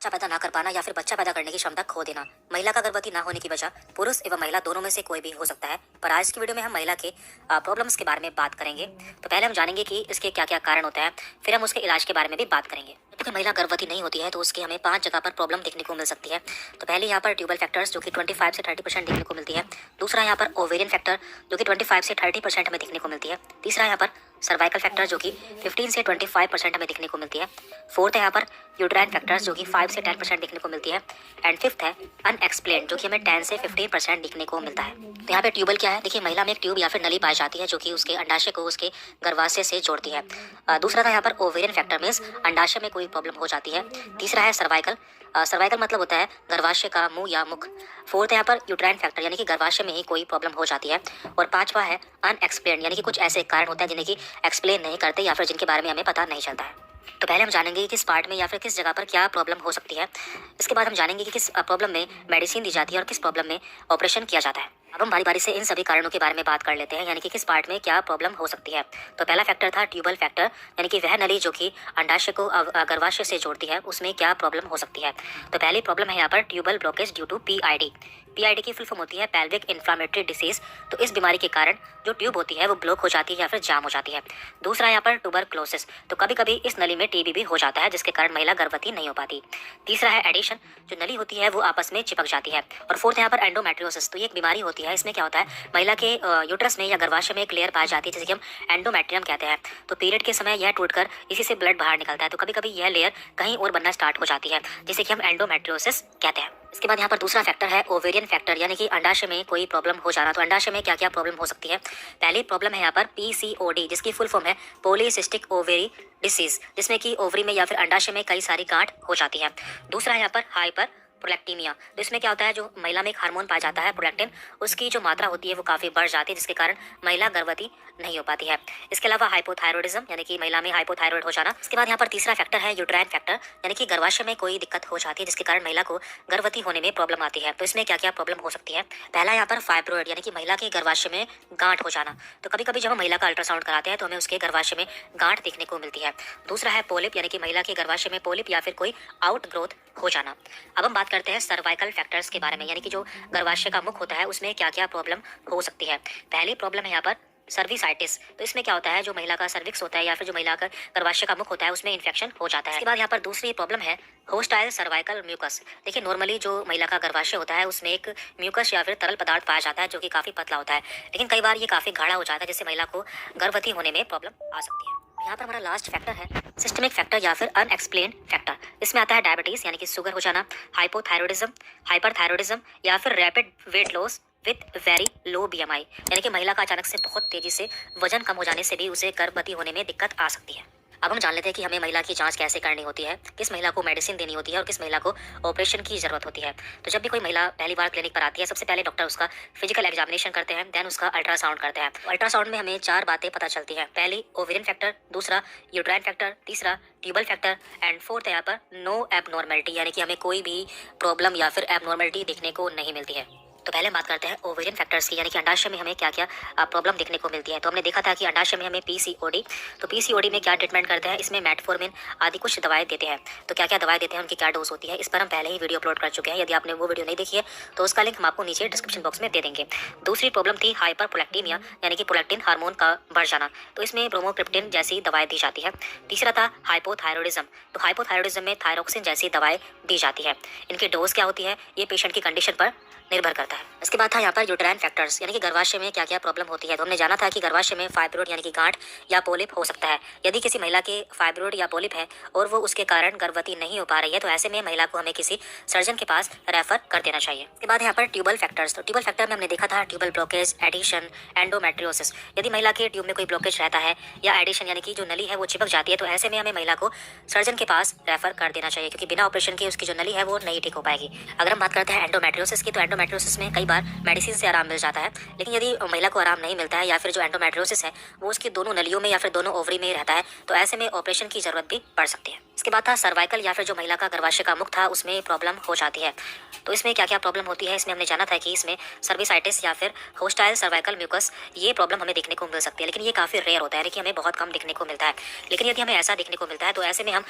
बच्चा पैदा ना कर पाना या फिर बच्चा पैदा करने की क्षमता खो देना महिला का गर्भवती ना होने की वजह पुरुष एवं महिला दोनों में से कोई भी हो सकता है। पर आज की वीडियो में हम महिला के प्रॉब्लम्स के बारे में बात करेंगे। तो पहले हम जानेंगे कि इसके क्या क्या कारण होता है, फिर हम उसके इलाज के बारे में भी बात करेंगे। जब कोई महिला गर्भवती नहीं होती है तो उसके हमें 5 जगह पर प्रॉब्लम देखने को मिल सकती है। तो पहले यहाँ पर ट्यूबल फैक्टर्स जो कि 25 से 30% देखने को मिलती है। दूसरा यहाँ पर ओवेरियन फैक्टर जो कि 25 से 30% हमें देखने को मिलती है। तीसरा यहाँ पर सर्वाइकल फैक्टर जो कि 15 से 25% हमें देखने को मिलती है। फोर्थ है यहाँ पर यूट्राइन फैक्टर्स जो कि 5 से 10% देखने को मिलती है। एंड फिफ्थ है अनएक्सप्लेन्ड जो कि हमें 10 से 15% देखने को मिलता है। तो यहाँ पे ट्यूबल क्या है, देखिए महिला में एक ट्यूब या फिर नली पाई जाती है जो कि उसके अंडाशय को उसके गर्भाशय से जोड़ती है। दूसरा था यहाँ पर ओवेरियन फैक्टर मीन्स अंडाशय में कोई प्रॉब्लम हो जाती है। तीसरा है सर्वाइकल, सर्वाइकल मतलब होता है गर्भाशय का मुंह या मुख। फोर्थ है यहाँ पर यूट्राइन फैक्टर यानी कि गर्भाशय में ही कोई प्रॉब्लम हो जाती है। और पांचवा है अनएक्सप्लेन्ड यानी कि कुछ ऐसे कारण होते हैं जिन्हें कि एक्सप्लेन नहीं करते या फिर जिनके बारे में हमें पता नहीं चलता है। तो पहले हम जानेंगे कि किस पार्ट में या फिर किस जगह पर क्या प्रॉब्लम हो सकती है। इसके बाद हम जानेंगे कि किस प्रॉब्लम में मेडिसिन दी जाती है और किस प्रॉब्लम में ऑपरेशन किया जाता है। अब हम बारी बारी से इन सभी कारणों के बारे में बात कर लेते हैं, यानी कि किस पार्ट में क्या प्रॉब्लम हो सकती है। तो पहला फैक्टर था ट्यूबल फैक्टर यानी कि वह नली जो कि अंडाशय को गर्भाशय से जोड़ती है, उसमें क्या प्रॉब्लम हो सकती है। तो पहली प्रॉब्लम है यहाँ पर tubal blockage due to PID. PID की फुल फॉर्म होती है पेल्विक इन्फ्लामेटरी डिसीज। तो इस बीमारी के कारण जो ट्यूब होती है वो ब्लॉक हो जाती है या फिर जाम हो जाती है। दूसरा यहाँ पर ट्यूबरक्लोसिस, तो कभी कभी इस नली में टीबी भी हो जाता है जिसके कारण महिला गर्भवती नहीं हो पाती। तीसरा है एडिशन, जो नली होती है वो आपस में चिपक जाती है। और फोर्थ यहाँ पर एंडोमेट्रियोसिस, तो ये एक बीमारी होती है। इसमें क्या होता है, महिला के यूट्रस में या गर्भाशय में एक लेयर पाई जाती है जिसे कि हम एंडोमेट्रियम कहते हैं। तो पीरियड के समय यह टूटकर इसी से ब्लड बाहर निकलता है। तो कभी कभी यह लेयर कहीं और बनना स्टार्ट हो जाती है जिसे कि हम एंडोमेट्रियोसिस कहते हैं। इसके बाद यहाँ पर दूसरा फैक्टर है ओवेरियन फैक्टर यानी कि अंडाशय में कोई प्रॉब्लम हो जाना। तो अंडाशय में क्या क्या प्रॉब्लम हो सकती है। पहली प्रॉब्लम है यहाँ पर पीसीओडी जिसकी फुल फॉर्म है पॉलीसिस्टिक ओवेरी डिसीज, जिसमें कि ओवरी में या फिर अंडाशय में कई सारी गांठ हो जाती है। दूसरा है यहाँ पर हाइपर प्रोलैक्टीमिया, तो इसमें क्या होता है, जो महिला में एक हार्मोन पाया जाता है प्रोलैक्टिन, उसकी जो मात्रा होती है वो काफ़ी बढ़ जाती है जिसके कारण महिला गर्भवती नहीं हो पाती है। इसके अलावा हाइपोथायरॉयडिज्म यानी कि महिला में हाइपोथायरॉयड हो जाना। इसके बाद यहाँ पर तीसरा फैक्टर है यूट्राइन फैक्टर यानी कि गर्भाशय में कोई दिक्कत हो जाती है जिसके कारण महिला को गर्भवती होने में प्रॉब्लम आती है। तो इसमें क्या क्या प्रॉब्लम हो सकती है। पहला यहाँ पर फाइब्रॉइड यानी कि महिला के गर्भाशय में गांठ हो जाना। तो कभी कभी जब हम महिला का अल्ट्रासाउंड कराते हैं तो हमें उसके गर्भाशय में गांठ देखने को मिलती है। दूसरा है पोलिप यानी कि महिला के गर्भाशय में पोलिप या फिर कोई आउट ग्रोथ हो जाना। अब हम बात करते हैं सर्वाइकल फैक्टर्स के बारे में, यानी कि जो गर्भाशय का मुख होता है उसमें क्या क्या प्रॉब्लम हो सकती है। पहली प्रॉब्लम है यहाँ पर सर्विसाइटिस, तो इसमें क्या होता है, जो महिला का सर्विक्स होता है या फिर जो महिला का गर्भाशय का मुख होता है उसमें इन्फेक्शन हो जाता है। इसके बाद यहाँ पर दूसरी प्रॉब्लम है होस्टाइल सर्वाइकल म्यूकस। देखिए नॉर्मली जो महिला का गर्भाशय होता है उसमें एक म्यूकस या फिर तरल पदार्थ पाया जाता है जो कि काफी पतला होता है, लेकिन कई बार ये काफी गाढ़ा हो जाता है जिससे महिला को गर्भवती होने में प्रॉब्लम आ सकती है। यहाँ पर हमारा लास्ट फैक्टर है सिस्टमिक फैक्टर या फिर अनएक्सप्लेन्ड फैक्टर। इसमें आता है डायबिटीज यानी कि शुगर हो जाना, हाइपोथायरॉयडिज्म, हाइपरथायरॉयडिज्म या फिर rapid weight loss with very low BMI, यानी कि महिला का अचानक से बहुत तेजी से वजन कम हो जाने से भी उसे गर्भवती होने में दिक्कत आ सकती है। अब हम जान लेते हैं कि हमें महिला की जांच कैसे करनी होती है, किस महिला को मेडिसिन देनी होती है और किस महिला को ऑपरेशन की जरूरत होती है। तो जब भी कोई महिला पहली बार क्लिनिक पर आती है सबसे पहले डॉक्टर उसका फिजिकल एग्जामिनेशन करते हैं, देन उसका अल्ट्रासाउंड करते हैं। अल्ट्रासाउंड में हमें 4 बातें पता चलती हैं। पहली ओवेरियन फैक्टर, दूसरा यूट्राइन फैक्टर, तीसरा ट्यूबल फैक्टर एंड फोर्थ है यहाँ पर नो एबनॉर्मेलिटी यानी कि हमें कोई भी प्रॉब्लम या फिर एबनॉर्मेलिटी देखने को नहीं मिलती है। तो पहले हम बात करते हैं ओवेरियन फैक्टर्स की, यानी कि अंडाशय में हमें क्या क्या प्रॉब्लम देखने को मिलती है। तो हमने देखा था कि अंडाशय में हमें पीसीओडी, तो पीसीओडी में क्या ट्रीटमेंट करते हैं, इसमें मेटफॉर्मिन आदि कुछ दवाएं देते हैं। तो क्या क्या दवाएं देते हैं, उनकी क्या डोज होती है, इस पर हम पहले ही वीडियो अपलोड कर चुके हैं। यदि आपने वो वीडियो नहीं देखी है तो उसका लिंक हम आपको नीचे डिस्क्रिप्शन बॉक्स में दे देंगे। दूसरी प्रॉब्लम थी हाइपर प्रोलैक्टीमिया यानी कि प्रोलैक्टिन हार्मोन का बढ़ जाना, तो इसमें ब्रोमोक्रिप्टिन जैसी दवाएं दी जाती है। तीसरा था हाइपोथायरॉयडिज्म, तो हाइपोथायरॉयडिज्म में थायरोक्सिन जैसी दवाएं दी जाती है। इनकी डोज क्या होती है ये पेशेंट की कंडीशन पर निर्भर करता है। इसके बाद था यहाँ पर यूट्राइन फैक्टर्स यानी कि गर्भाशय में क्या क्या प्रॉब्लम होती है। तो हमने जाना था कि गर्भाशय में फाइब्रोइड यानी कि गांठ या पोलिप हो सकता है। यदि किसी महिला के फाइब्रोइड या पोलिप है और वो उसके कारण गर्भवती नहीं हो पा रही है तो ऐसे में महिला को हमें किसी सर्जन के पास रेफर कर देना चाहिए। इसके बाद यहाँ पर ट्यूबल फैक्टर्स, तो ट्यूबल फैक्टर में हमने देखा था ट्यूबल ब्लॉकेज, एडिशन, एंडोमेट्रियोसिस। यदि महिला के ट्यूब में कोई ब्लॉकेज रहता है या एडिशन यानी कि जो नली है वो चिपक जाती है तो ऐसे में हमें महिला को सर्जन के पास रेफर कर देना चाहिए, क्योंकि बिना ऑपरेशन के उसकी जो नली है वो नहीं ठीक हो पाएगी। अगर हम बात करते हैं एंडोमेट्रियोसिस की, तो एंडोमेट्रियोसिस में कई बार मेडिसिन से आराम मिल जाता है, लेकिन यदि महिला को आराम नहीं मिलता है या फिर जो एंडोमेट्रियोसिस है वो उसकी दोनों नलियों में या फिर दोनों ओवरी में रहता है, तो ऐसे में ऑपरेशन की जरूरत भी पड़ सकती है। इसके बाद था सर्वाइकल या फिर जो महिला का गर्भाशय का मुख था उसमें प्रॉब्लम हो जाती है। तो इसमें क्या क्या प्रॉब्लम होती है, इसमें हमने जाना था कि इसमें सर्विसाइटिस या फिर होस्टाइल सर्वाइकल म्यूकस ये प्रॉब्लम हमें देखने को मिल सकती है, लेकिन ये काफ़ी रेयर होता है, यानी कि हमें बहुत कम देखने को मिलता है। लेकिन यदि हमें ऐसा देखने को मिलता है तो ऐसे में हम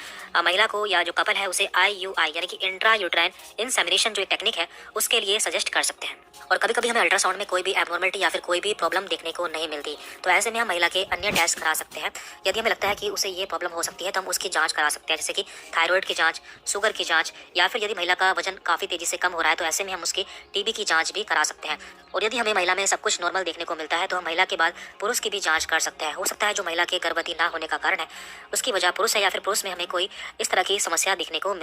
महिला को या जो कपल है उसे IUI यानी कि इंट्रा यूट्राइन इंसेमिनेशन जो एक टेक्निक है उसके लिए सजेस्ट कर सकते हैं। और कभी कभी हमें अल्ट्रासाउंड में कोई भी एबनॉर्मलिटी या फिर कोई भी प्रॉब्लम देखने को नहीं मिलती, तो ऐसे में हम महिला के अन्य टेस्ट करा सकते हैं। यदि हमें लगता है कि उसे ये प्रॉब्लम हो सकती है तो हम उसकी जांच करा सकते हैं, जैसे कि थायराइड की जांच, शुगर की जांच, या फिर यदि महिला का वजन काफ़ी तेजी से कम हो रहा है तो ऐसे में हम उसकी TB की जांच भी करा सकते हैं। और यदि हमें महिला में सब कुछ नॉर्मल देखने को मिलता है तो हम महिला के बाद पुरुष की भी जांच कर सकते हैं। हो सकता है जो महिला के गर्भवती ना होने का कारण है उसकी वजह पुरुष है, या फिर पुरुष में हमें कोई इस तरह की समस्या देखने को मिल